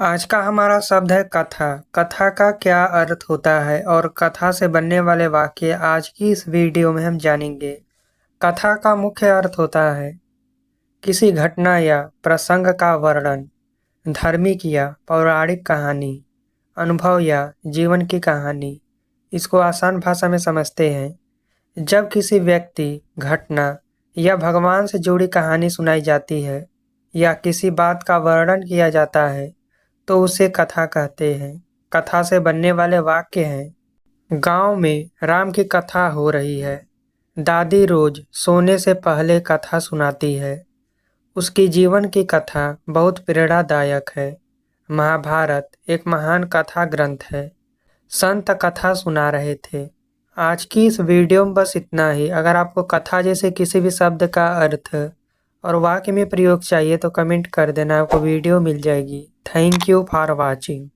आज का हमारा शब्द है कथा। कथा का क्या अर्थ होता है और कथा से बनने वाले वाक्य आज की इस वीडियो में हम जानेंगे। कथा का मुख्य अर्थ होता है किसी घटना या प्रसंग का वर्णन, धार्मिक या पौराणिक कहानी, अनुभव या जीवन की कहानी। इसको आसान भाषा में समझते हैं। जब किसी व्यक्ति, घटना या भगवान से जुड़ी कहानी सुनाई जाती है या किसी बात का वर्णन किया जाता है तो उसे कथा कहते हैं। कथा से बनने वाले वाक्य हैं। गांव में राम की कथा हो रही है। दादी रोज सोने से पहले कथा सुनाती है। उसकी जीवन की कथा बहुत प्रेरणादायक है। महाभारत एक महान कथा ग्रंथ है। संत कथा सुना रहे थे। आज की इस वीडियो में बस इतना ही। अगर आपको कथा जैसे किसी भी शब्द का अर्थ और वाक्य में प्रयोग चाहिए तो कमेंट कर देना, आपको वीडियो मिल जाएगी। Thank you for watching.